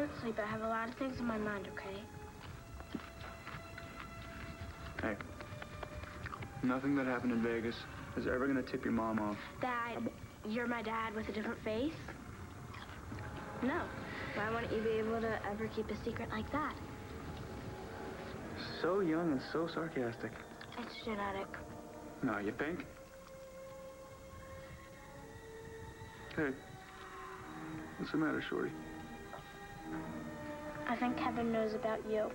can't sleep. I have a lot of things in my mind, okay? Hey, nothing that happened in Vegas is ever gonna tip your mom off. Dad, you're my dad with a different face? No. Why wouldn't you be able to ever keep a secret like that? So young and so sarcastic. It's genetic. No, you think? Hey, what's the matter, Shorty? I think Kevin knows about you.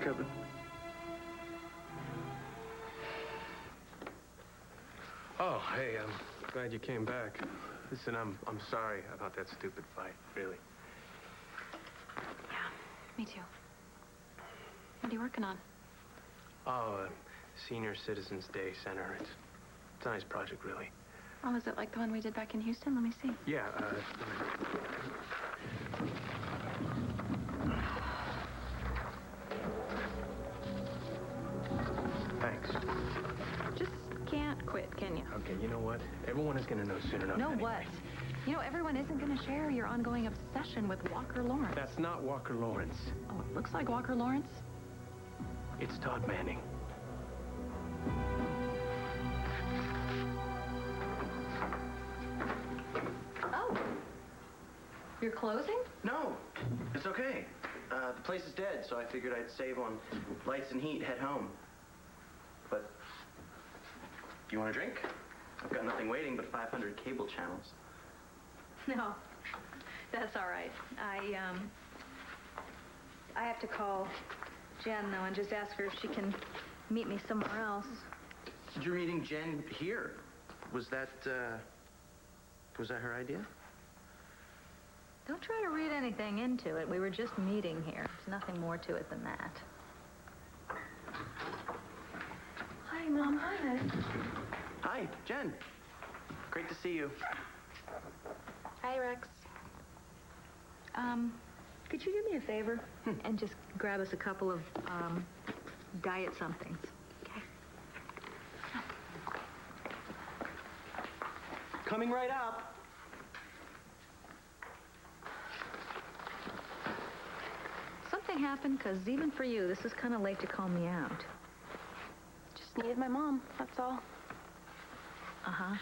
Kevin? Oh, hey, I'm glad you came back. Listen, I'm sorry about that stupid fight, really. Yeah, me too. What are you working on? Oh, Senior Citizens Day Center. It's a nice project, really. Oh, is it like the one we did back in Houston? Let me see. Yeah, thanks. Just can't quit, can you? Okay, you know what? Everyone is going to know soon enough. Know anyway. what? You know, everyone isn't going to share your ongoing obsession with Walker Laurence. That's not Walker Laurence. Oh, it looks like Walker Laurence? It's Todd Manning. Oh. You're closing? No, it's okay. The place is dead, so I figured I'd save on lights and heat, head home. But, you want a drink? I've got nothing waiting but 500 cable channels. No, that's all right. I have to call Jen, though, and just ask her if she can meet me somewhere else. You're meeting Jen here. Was that her idea? Don't try to read anything into it. We were just meeting here. There's nothing more to it than that. Hi, Mom. Hi, honey. Hi, Jen. Great to see you. Hi, Rex. Could you do me a favor and just grab us a couple of diet somethings? Okay. Coming right up. Something happened, because even for you, this is kind of late to call me out. Just needed my mom, that's all. Uh-huh.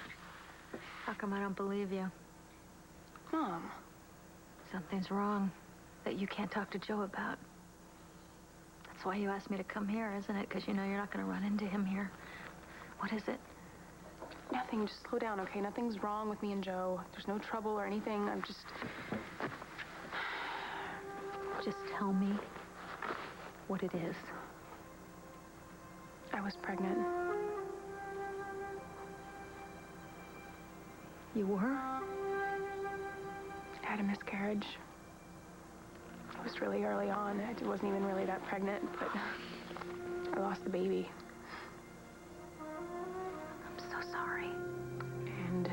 How come I don't believe you? Mom. Something's wrong that you can't talk to Joe about. That's why you asked me to come here, isn't it? Because you know you're not going to run into him here. What is it? Nothing, just slow down, okay? Nothing's wrong with me and Joe. There's no trouble or anything. I'm just... Just tell me what it is. I was pregnant. You were? I had a miscarriage. It was really early on. I wasn't even really that pregnant, but I lost the baby. I'm so sorry. And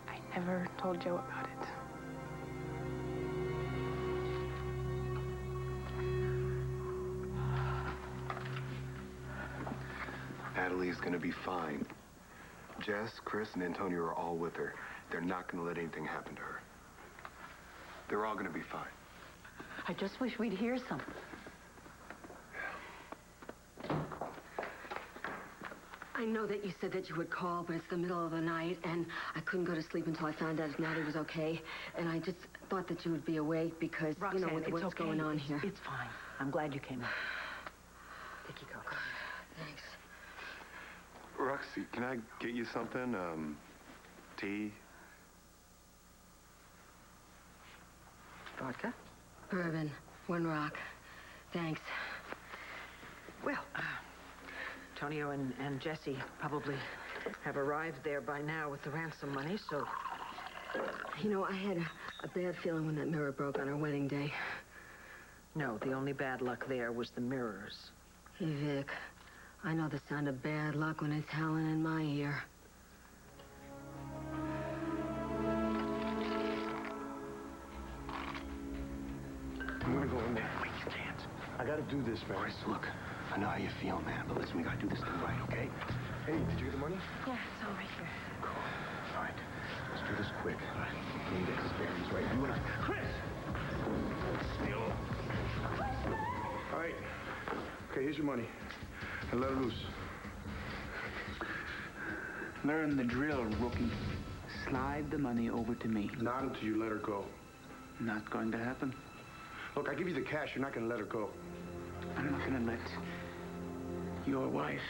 I never told Joe about it. Natalie's gonna be fine. Jess, Cris, and Antonio are all with her. They're not gonna let anything happen to her. They're all gonna be fine. I just wish we'd hear something. I know that you said that you would call, but it's the middle of the night, and I couldn't go to sleep until I found out if Natty was okay. And I just thought that you would be awake because, Roxanne, you know, with what's okay. going on here. It's fine. I'm glad you came up. Take your coat. Thanks. Roxy, can I get you something? Tea? Vodka? Bourbon. One rock. Thanks. Well, Antonio and Jesse probably have arrived there by now with the ransom money, so... You know, I had a bad feeling when that mirror broke on our wedding day. No, the only bad luck there was the mirrors. Hey, Vic. I know the sound of bad luck when it's howling in my ear. I'm gonna go in there. Wait, you can't. I gotta do this, man. Cris, look, I know how you feel, man, but listen, we gotta do this thing right, okay? Hey, did you get the money? Yeah, it's all right here. Cool. All right, let's do this quick. All right. We need to get his bearings right. You and I. Cris! All right. Okay, here's your money. And let her loose. Learn the drill, rookie. Slide the money over to me. Not until you let her go. Not going to happen. Look, I give you the cash. You're not going to let her go. I'm not going to let your wife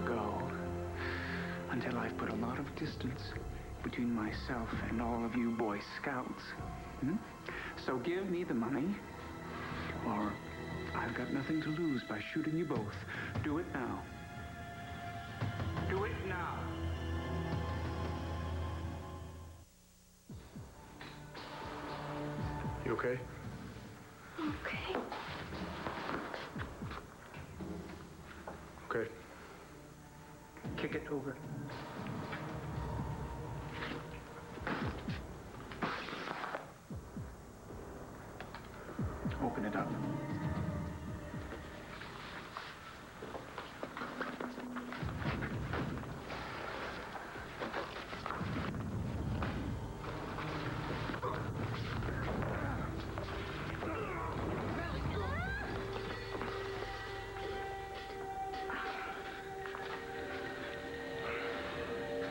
go until I've put a lot of distance between myself and all of you Boy Scouts. So give me the money, or I've got nothing to lose by shooting you both. Do it now. Do it now. You okay? Okay. Okay. Kick it over. Open it up.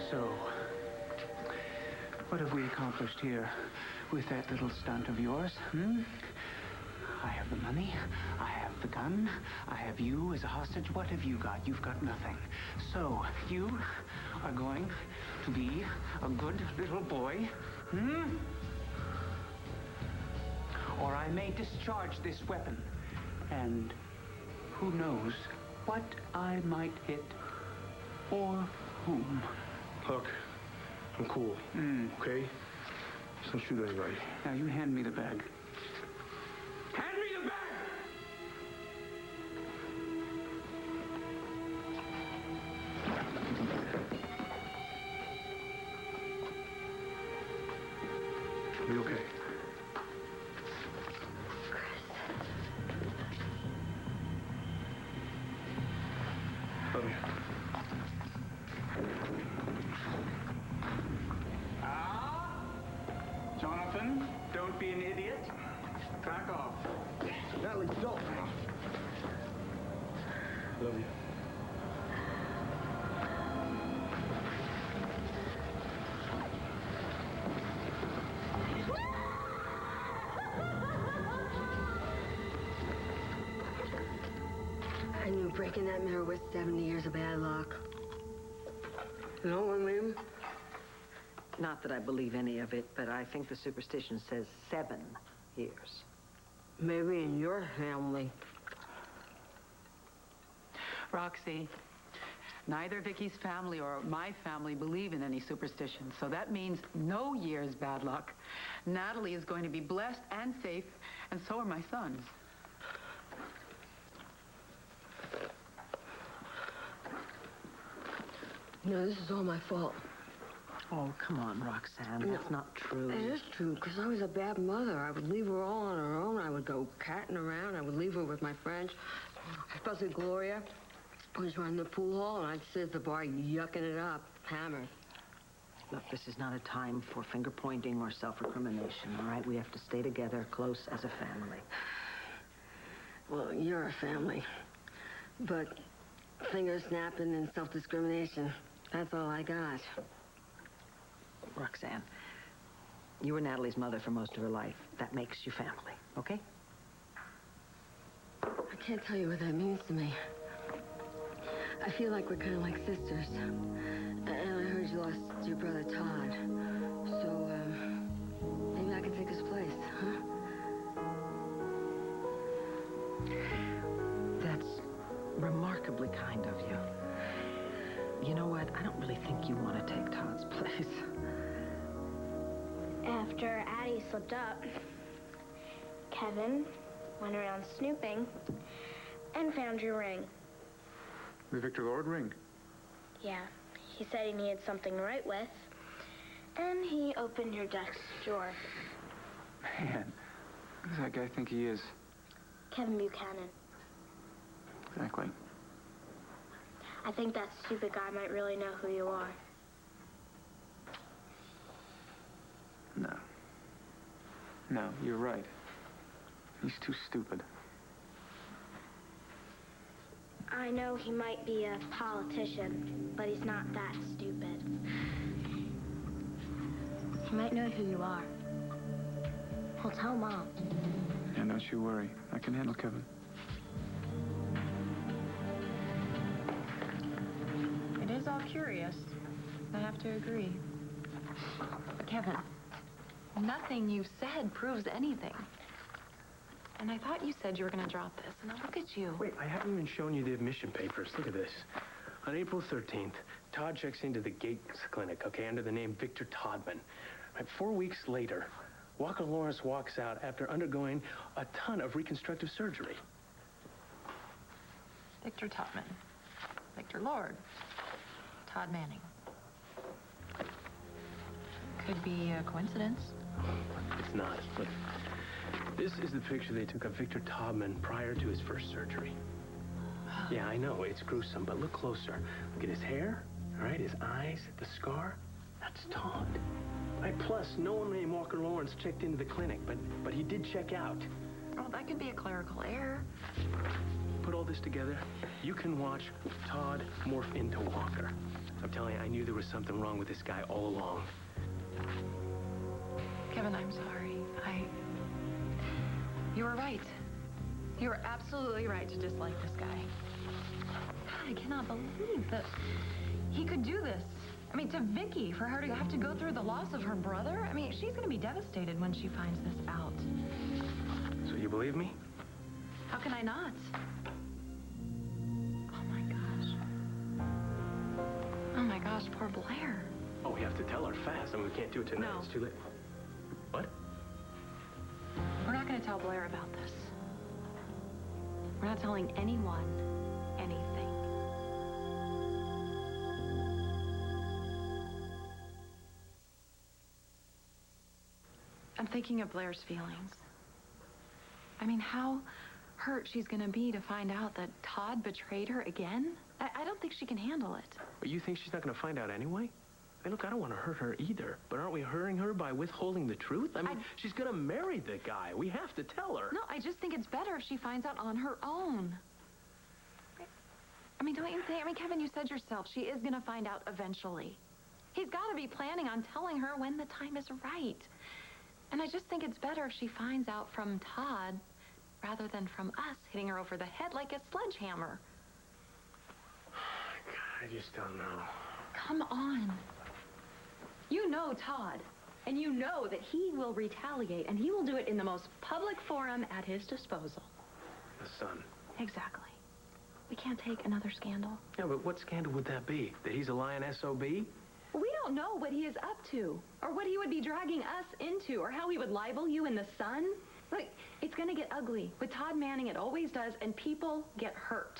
So, what have we accomplished here with that little stunt of yours? I have the money, I have the gun, I have you as a hostage. What have you got? You've got nothing. So, you are going to be a good little boy, Or I may discharge this weapon, and who knows what I might hit, or whom. Look, I'm cool, okay? Just don't shoot anybody. Now, you hand me the bag. Hand me the bag! You okay? Love you. Jonathan, don't be an idiot. Back off. Natalie, don't. Love you. I knew breaking that mirror was 70 years of bad luck. You know what I mean? Not that I believe any of it, but I think the superstition says 7 years. Maybe in your family. Roxy, neither Vicky's family or my family believe in any superstition, so that means no year's bad luck. Natalie is going to be blessed and safe, and so are my sons. No, this is all my fault. Oh, come on, Roxanne. That's not true. It is true, because I was a bad mother. I would leave her all on her own. I would go catting around. I would leave her with my friends, especially Gloria. I was running the pool hall, and I'd sit at the bar yucking it up, hammered. Look, this is not a time for finger-pointing or self-recrimination, all right? We have to stay together, close as a family. Well, you're a family. But finger snapping and self-discrimination, that's all I got. Roxanne, you were Natalie's mother for most of her life. That makes you family, okay? I can't tell you what that means to me. I feel like we're kind of like sisters. And I heard you lost your brother, Todd. So, maybe I can take his place, huh? That's remarkably kind of you. You know what? I don't really think you want to take Todd's place. After Addie slipped up, Kevin went around snooping and found your ring. The Victor Lord ring. Yeah, he said he needed something to write with, and he opened your desk drawer. Man, who does that guy think he is? Kevin Buchanan. Exactly. I think that stupid guy might really know who you are. No. No, you're right. He's too stupid. I know he might be a politician, but he's not that stupid. He might know who you are. He'll tell Mom. Yeah, don't you worry. I can handle Kevin. It is all curious. I have to agree. But Kevin, nothing you've said proves anything. And I thought you said you were going to drop this, and now look at you. Wait, I haven't even shown you the admission papers. Look at this. On April 13th, Todd checks into the Gates Clinic, okay, under the name Victor Toddman. Right, 4 weeks later, Walker Laurence walks out after undergoing a ton of reconstructive surgery. Victor Toddman. Victor Lord. Todd Manning. Could be a coincidence. It's not. Look, this is the picture they took of Victor Toddman prior to his first surgery. Yeah, I know, it's gruesome, but look closer. Look at his hair, all right, his eyes, the scar. That's Todd. Right, plus, no one named Walker Laurence checked into the clinic, but he did check out. Oh, that could be a clerical error. Put all this together, you can watch Todd morph into Walker. I'm telling you, I knew there was something wrong with this guy all along. Kevin, I'm sorry. You were right. You were absolutely right to dislike this guy. I cannot believe that he could do this. I mean, to Vicky, for her to have to go through the loss of her brother, I mean, she's going to be devastated when she finds this out. So you believe me? How can I not? Oh, my gosh. Oh, my gosh, poor Blair. Oh, we have to tell her fast. I mean, we can't do it tonight. No. It's too late. What? We're not going to tell Blair about this. We're not telling anyone anything. I'm thinking of Blair's feelings. I mean, how hurt she's going to be to find out that Todd betrayed her again? I don't think she can handle it. But you think she's not going to find out anyway? Hey, look, I don't want to hurt her either. But aren't we hurting her by withholding the truth? I mean, she's going to marry the guy. We have to tell her. No, I just think it's better if she finds out on her own. I mean, don't you think? I mean, Kevin, you said yourself, she is going to find out eventually. He's got to be planning on telling her when the time is right. And I just think it's better if she finds out from Todd rather than from us hitting her over the head like a sledgehammer. God, I just don't know. Come on. You know Todd, and you know that he will retaliate, and he will do it in the most public forum at his disposal. The son. Exactly. We can't take another scandal. Yeah, but what scandal would that be? That he's a lying SOB? We don't know what he is up to, or what he would be dragging us into, or how he would libel you in the Sun. Look, it's going to get ugly. With Todd Manning, it always does, and people get hurt.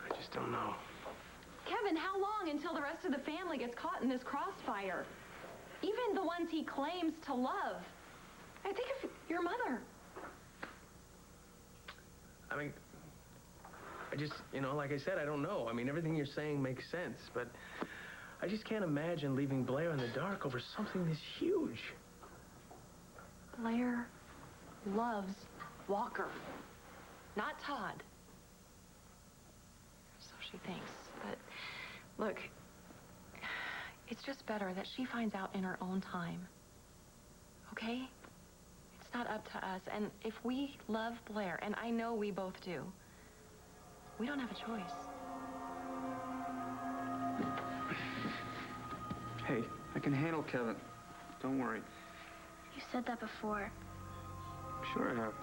I just don't know. Kevin, how long until the rest of the family gets caught in this crossfire? Even the ones he claims to love. I think of your mother. I mean, I just, you know, like I said, I don't know. I mean, everything you're saying makes sense, but I just can't imagine leaving Blair in the dark over something this huge. Blair loves Walker, not Todd. So she thinks. But look, it's just better that she finds out in her own time. Okay? It's not up to us. And if we love Blair, and I know we both do, we don't have a choice. Hey, I can handle Kevin. Don't worry. You said that before. Sure I have.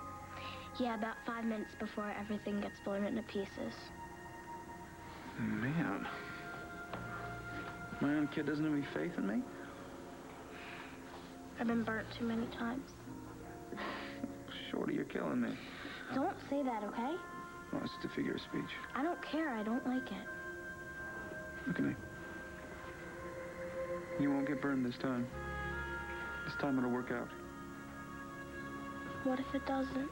Yeah, about 5 minutes before everything gets blown into pieces. Man. My own kid doesn't have any faith in me? I've been burnt too many times. Shorty, you're killing me. Don't say that, okay? Well, it's just a figure of speech. I don't care. I don't like it. Look at me. You won't get burned this time. This time it'll work out. What if it doesn't?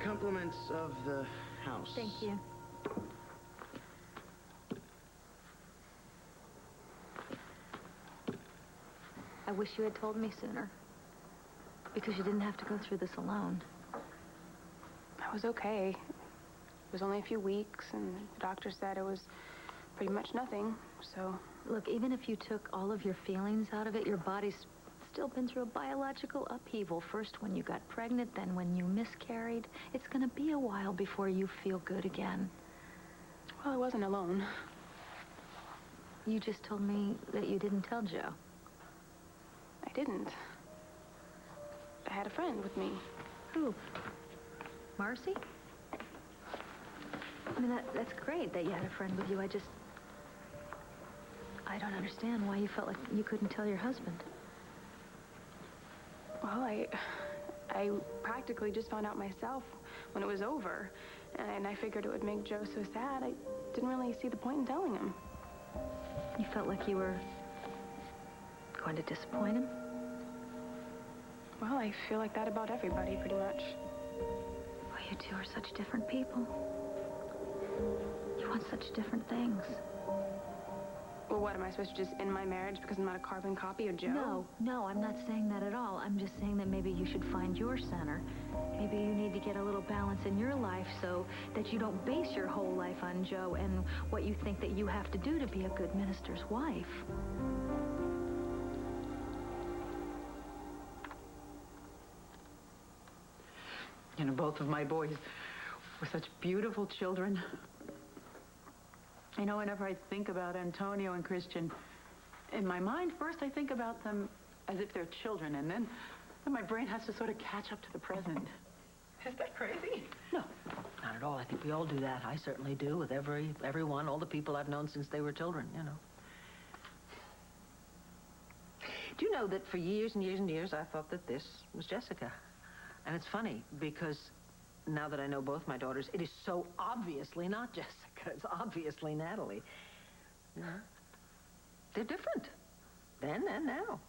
Compliments of the house. Thank you. I wish you had told me sooner. Because you didn't have to go through this alone. I was okay. It was only a few weeks, and the doctor said it was pretty much nothing, so... Look, even if you took all of your feelings out of it, your body's still been through a biological upheaval. First when you got pregnant, then when you miscarried. It's gonna be a while before you feel good again. Well, I wasn't alone. You just told me that you didn't tell Joe. I didn't. I had a friend with me. Who? Marcy? I mean, that's great that you had a friend with you. I don't understand why you felt like you couldn't tell your husband. Well, I practically just found out myself when it was over. And I figured it would make Joe so sad, I didn't really see the point in telling him. You felt like you were going to disappoint him? Well, I feel like that about everybody, pretty much. Well, you two are such different people. You want such different things. Well, what, am I supposed to just end my marriage because I'm not a carbon copy of Joe? No, I'm not saying that at all. I'm just saying that maybe you should find your center. Maybe you need to get a little balance in your life so that you don't base your whole life on Joe and what you think that you have to do to be a good minister's wife. You know, both of my boys were such beautiful children. You know, whenever I think about Antonio and Christian, in my mind, first I think about them as if they're children, and then my brain has to sort of catch up to the present. Is that crazy? No, not at all. I think we all do that. I certainly do with everyone, all the people I've known since they were children, you know. Do you know that for years and years and years, I thought that this was Jessica? And it's funny, because now that I know both my daughters, it is so obviously not Jessica. It's obviously Natalie. You know? They're different. Then and now.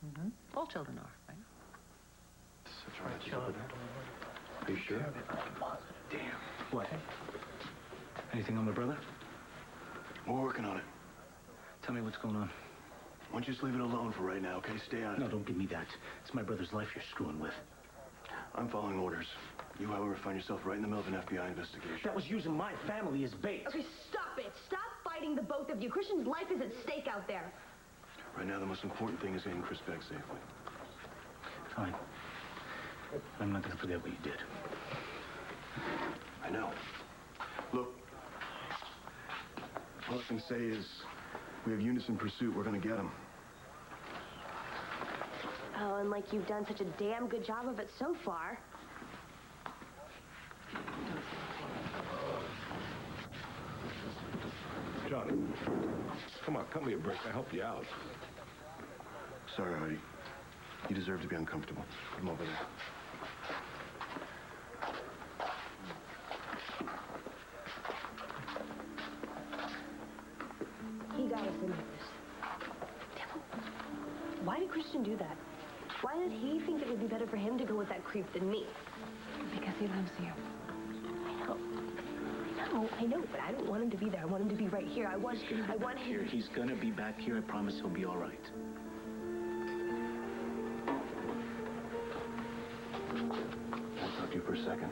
Mm-hmm. All children are, right? That's right, John. Are you sure? Damn. What? Anything on my brother? We're working on it. Tell me what's going on. Why don't you just leave it alone for right now, okay? Stay out of it. No, don't give me that. It's my brother's life you're screwing with. I'm following orders. You, however, find yourself right in the middle of an FBI investigation. That was using my family as bait. Okay, stop it. Stop fighting, the both of you. Christian's life is at stake out there. Right now, the most important thing is getting Cris back safely. Fine. I'm not gonna forget what you did. I know. Look, all I can say is we have units in pursuit. We're gonna get them. Oh, and like you've done such a damn good job of it so far. John, come on, cut me a break. I'll help you out. Sorry, Artie. You deserve to be uncomfortable. Come over there. He got us into this. Why did Christian do that? Why did he think it would be better for him to go with that creep than me? Because he loves you. I know, but I don't want him to be there. I want him to be right here. I want him here. He's gonna be back here. I promise he'll be all right. I'll talk to you for a second.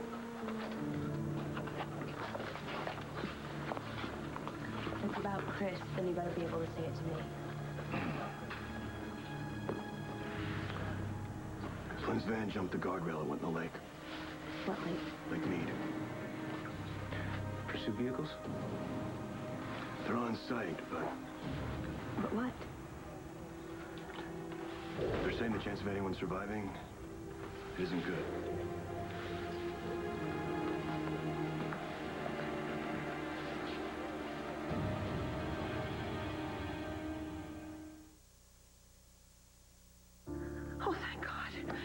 If it's about Cris, then you better be able to say it to me. Flynn's van jumped the guardrail. It went in the lake. What lake? Lake Mead. Pursuit vehicles? They're on site, but But what? they're saying the chance of anyone surviving isn't good. Oh, thank God.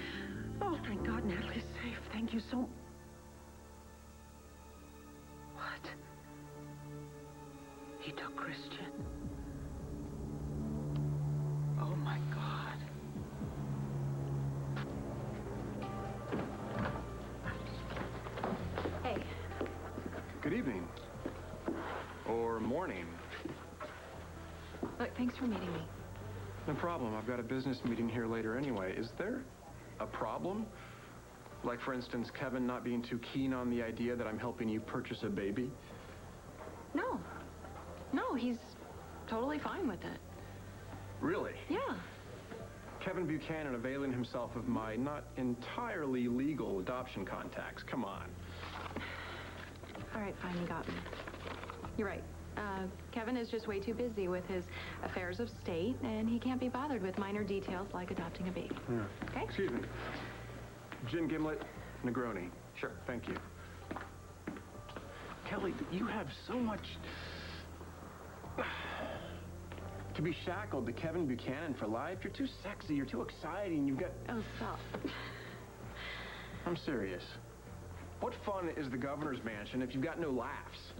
Oh, thank God Natalie's safe. Thank you so much. What? He took Christian. Oh, my God. Hey. Good evening. Or morning. Look, thanks for meeting me. No problem. I've got a business meeting here later anyway. Is there a problem? Like, for instance, Kevin not being too keen on the idea that I'm helping you purchase a baby? No. No, he's totally fine with it. Really? Yeah. Kevin Buchanan availing himself of my not entirely legal adoption contacts. Come on. All right, fine, you got me. You're right. Kevin is just way too busy with his affairs of state, and he can't be bothered with minor details like adopting a baby. Yeah. Okay? Excuse me. Gin Gimlet, Negroni. Sure. Thank you. Kelly, you have so much to be shackled to Kevin Buchanan for life. You're too sexy, you're too exciting, you've got... Oh, stop. I'm serious. What fun is the governor's mansion if you've got no laughs?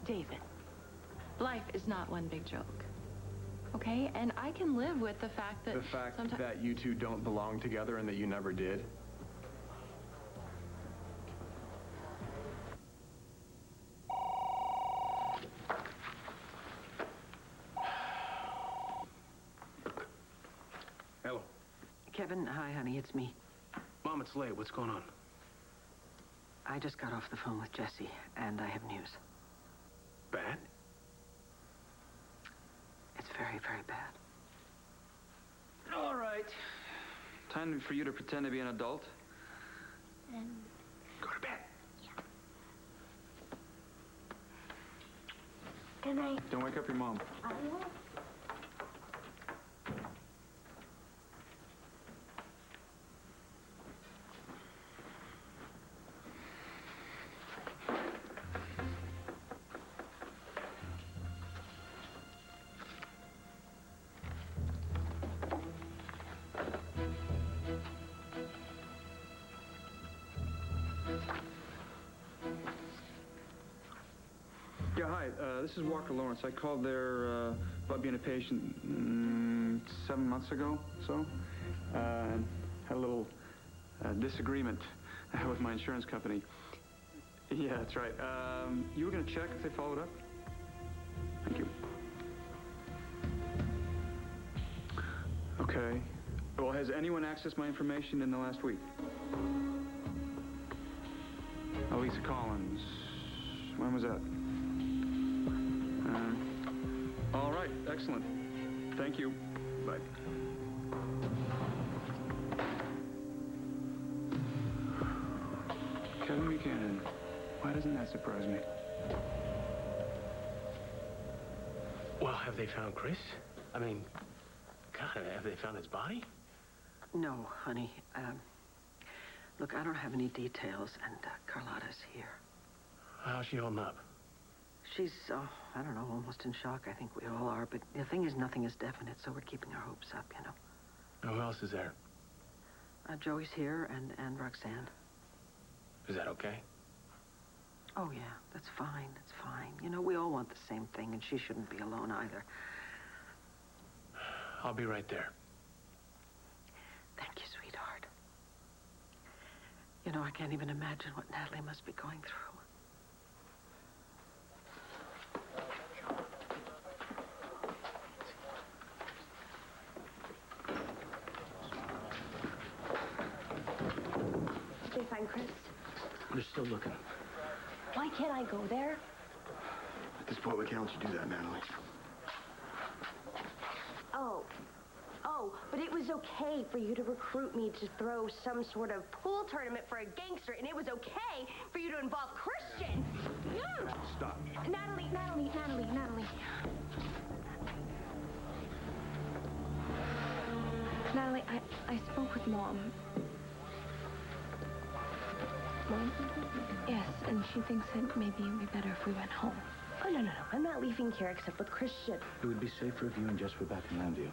David, life is not one big joke. Okay? And I can live with the fact that... The fact that you two don't belong together and that you never did? Hello. Kevin, hi, honey, it's me. Mom, it's late. What's going on? I just got off the phone with Jesse, and I have news. Bad? It's very, very bad. All right. Time for you to pretend to be an adult. Go to bed. Good night. Don't wake up your mom. I will. Yeah, hi. This is Walker Laurence. I called there about being a patient 7 months ago, so. Had a little disagreement with my insurance company. Yeah, that's right. You were going to check if they followed up? Thank you. Okay. Well, has anyone accessed my information in the last week? Lisa Collins. When was that? All right, excellent. Thank you. Bye. Kevin Buchanan. Why doesn't that surprise me? Well, have they found Cris? I mean, God, have they found his body? No, honey. Look, I don't have any details, and Carlotta's here. How's she holding up? She's, I don't know, almost in shock. I think we all are. But the thing is, nothing is definite, so we're keeping our hopes up, you know. And who else is there? Joey's here, and Roxanne. Is that okay? Oh, yeah, that's fine. That's fine. You know, we all want the same thing, and she shouldn't be alone either. I'll be right there. Thank you, sweetheart. You know, I can't even imagine what Natalie must be going through. Did they find Cris? They're still looking. Why can't I go there? At this point, we can't let you do that, Natalie. Oh, but it was okay for you to recruit me to throw some sort of pool tournament for a gangster, and it was okay for you to involve Christian. Stop. Natalie. Natalie, I spoke with Mom. Mom? Yes, and she thinks that maybe it would be better if we went home. Oh, no. I'm not leaving here except with Christian. It would be safer if you and Jess were back in Lambview.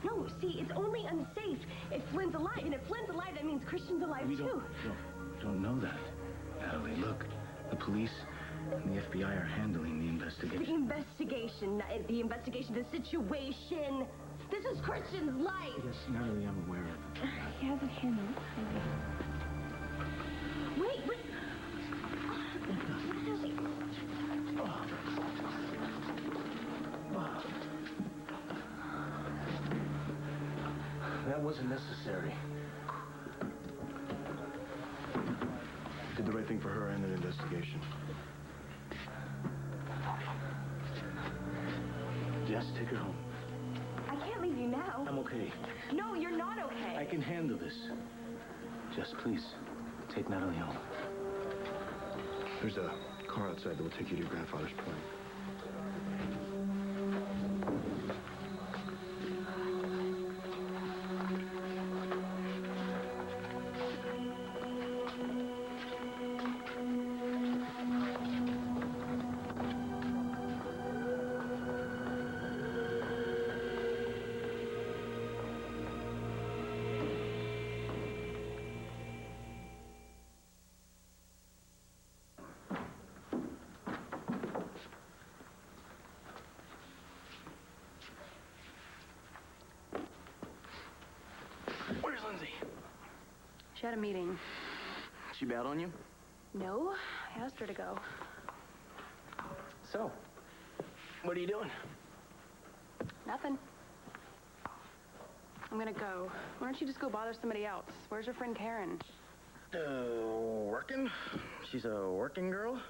No, see, it's only unsafe if Flynn's alive. And if Flynn's alive, that means Christian's alive, too. Don't know that. Natalie, look, the police and the FBI are handling the investigation. The investigation, the situation. This is Christian's life. Yes, Natalie, I'm aware of it. He hasn't handled it. Wait. wasn't necessary. Did the right thing for her and an investigation. Jess, take her home. I can't leave you now. I'm okay. No, you're not okay. I can handle this. Jess, please, take Natalie home. There's a car outside that will take you to your grandfather's point. Where's Lindsay? She had a meeting. She bailed on you? No, I asked her to go. So, what are you doing? Nothing. I'm gonna go. Why don't you just go bother somebody else? Where's your friend Karen? Working? She's a working girl?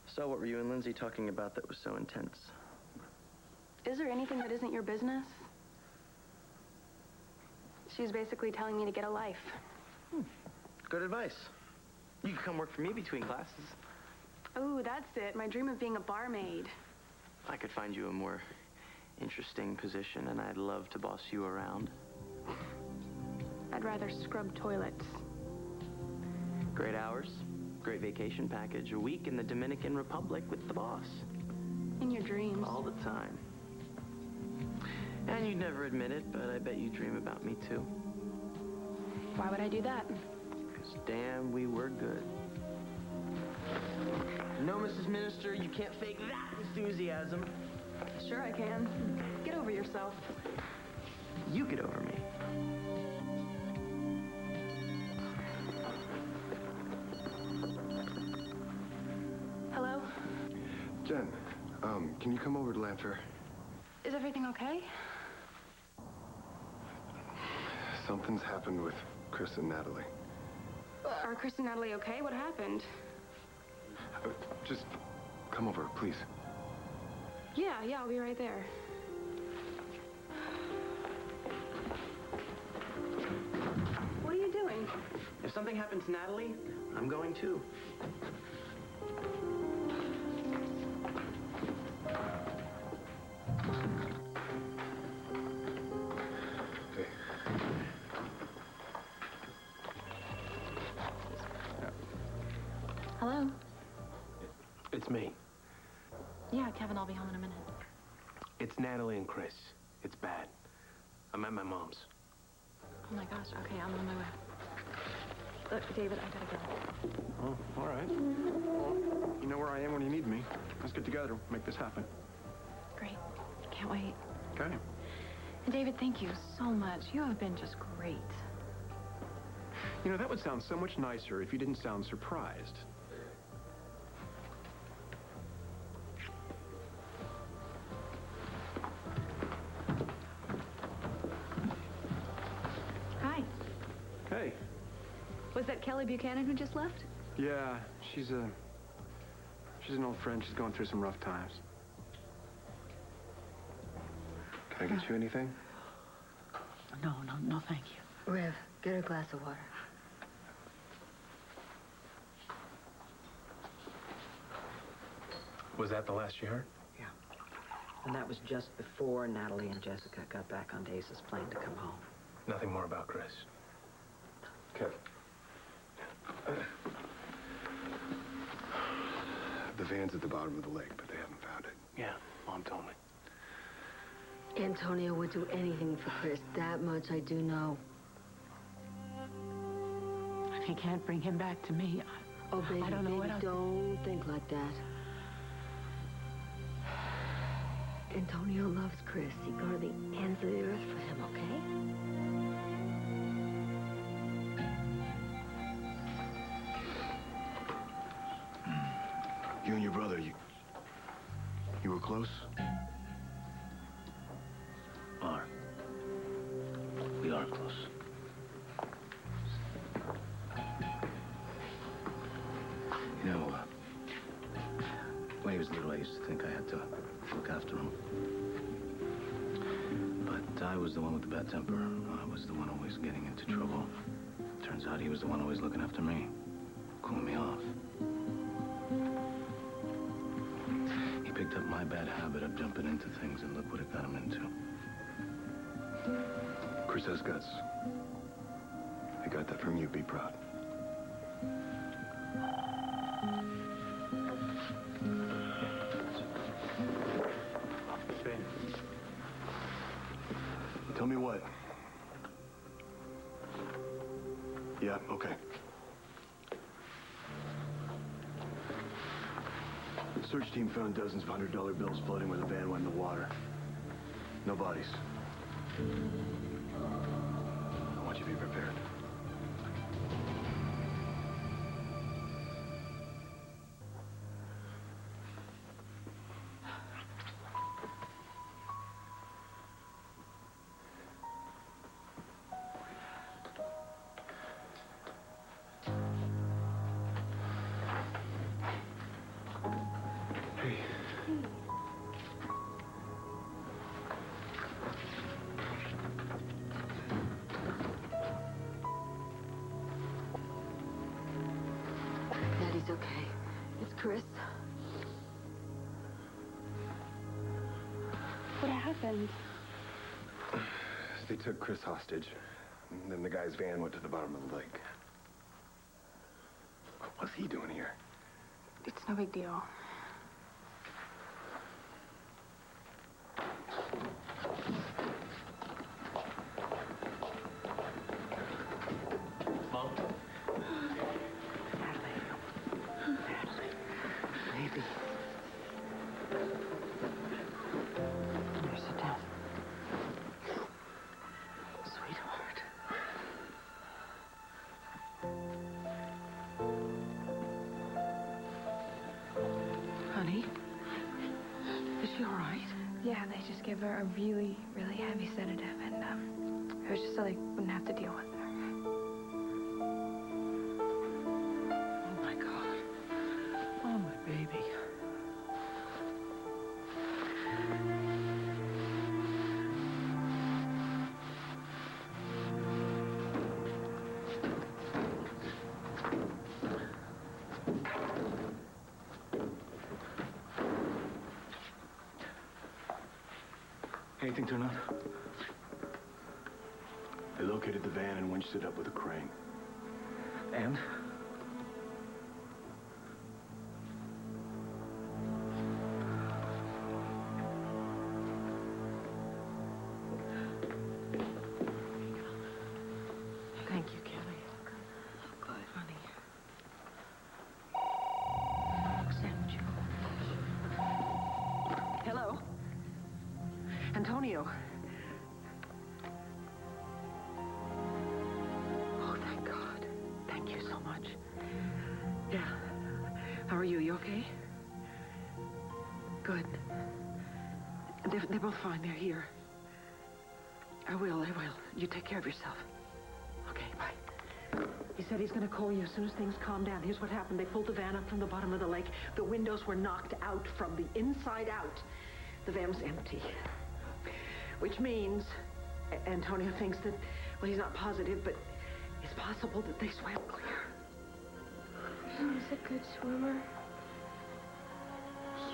So what were you and Lindsay talking about that was so intense? Is there anything that isn't your business? She's basically telling me to get a life. Good advice. You can come work for me between classes. Oh, that's it. My dream of being a barmaid. I could find you a more interesting position, and I'd love to boss you around. I'd rather scrub toilets. Great hours, great vacation package, a week in the Dominican Republic with the boss. In your dreams. All the time. And you'd never admit it, but I bet you dream about me too. Why would I do that? Because damn, we were good. No, Mrs. Minister, you can't fake that enthusiasm. Sure I can. Get over yourself. You get over me. Hello? Jen, can you come over to Lanfair? Is everything okay? Something's happened with Cris and Natalie. Are Cris and Natalie okay? What happened? Just come over, please. Yeah, I'll be right there. What are you doing? If something happens to Natalie, I'm going too. Hello? It's me. Yeah, Kevin, I'll be home in a minute. It's Natalie and Cris. It's bad. I'm at my mom's. Oh my gosh, okay, I'm on my way. Look, David, I gotta go. Oh, all right. Well, you know where I am when you need me. Let's get together, make this happen. Great. Can't wait. Okay. And David, thank you so much. You have been just great. You know, that would sound so much nicer if you didn't sound surprised. Hi. Hey. Was that Kelly Buchanan who just left? Yeah, she's an old friend. She's going through some rough times. Can I get you anything? No, thank you. Rev, get her a glass of water. Was that the last you heard? Yeah. And that was just before Natalie and Jessica got back on Dace's plane to come home. Nothing more about Cris. Kev. The van's at the bottom of the lake, but they haven't found it. Yeah, Mom told me. Antonio would do anything for Cris. That much I do know. If he can't bring him back to me, Oh, baby, I don't know what else. Don't think like that. Antonio loves Cris. He'd go to the ends of the earth for him, okay? You and your brother, you were close? Are. are close. You know, when he was little, I used to think I had to look after him. But I was the one with the bad temper. I was the one always getting into trouble. Turns out he was the one always looking after me, cooling me off. He picked up my bad habit of jumping into things, and look what it got him into. Cris has guts. I got that from you. Be proud. Tell me what? Yeah, okay. The search team found dozens of $100 bills floating where the van went in the water. No bodies. I want you to be prepared. Daddy's okay. It's Cris. What happened? They took Cris hostage. And then the guy's van went to the bottom of the lake. What's he doing here? It's no big deal. Mom? Natalie, baby. Here, sit down. Sweetheart. Honey, is she all right? Yeah, they just gave her a really, really heavy sedative, and it was just so they wouldn't have to deal with her. Oh, my God. Oh, my baby. Anything turn up? They located the van and winched it up with a crane. And? Thank you, Kelly. Good, honey. Accept you. Hello? Antonio. Oh, thank God. Thank you so much. Yeah. How are you? You okay? Good. They're both fine. They're here. I will. You take care of yourself. Okay, bye. He said he's going to call you as soon as things calm down. Here's what happened. They pulled the van up from the bottom of the lake. The windows were knocked out from the inside out. The van was empty. Which means Antonio thinks that, well, he's not positive, but it's possible that they swam clear. He's a good swimmer.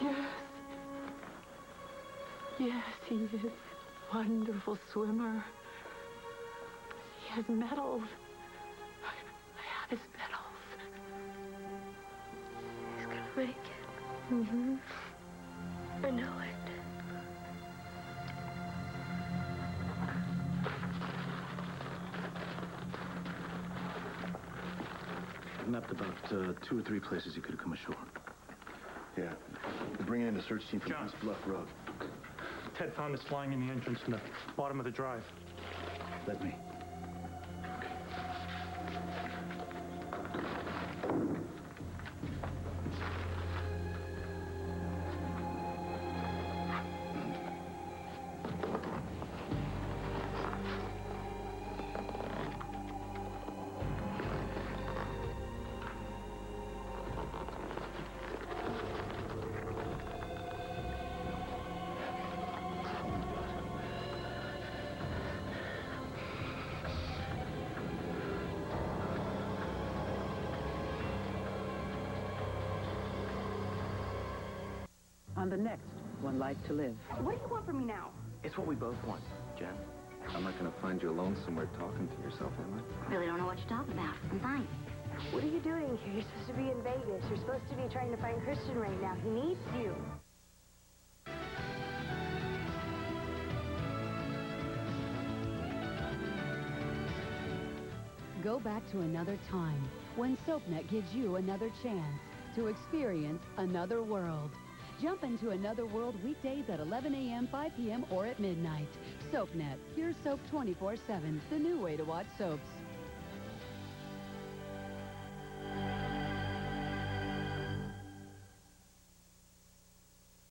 Yes. Yes, he is. Wonderful swimmer. He has medals. I have his medals. He's gonna make it. Mm-hmm. I know it. I mapped about 2 or 3 places you could have come ashore. Yeah. They're bringing in the search team from John. East Bluff Road. Ted found us flying in the entrance in the bottom of the drive. Let me. on the next One Life to Live. What do you want from me now? It's what we both want, Jen. I'm not gonna find you alone somewhere talking to yourself, am I? Really don't know what you're talking about. I'm fine. What are you doing here? You're supposed to be in Vegas. You're supposed to be trying to find Christian right now. He needs you. Go back to another time when SoapNet gives you another chance to experience another world. Jump into another world weekdays at 11 a.m., 5 p.m., or at midnight. SoapNet, pure soap 24/7, the new way to watch soaps.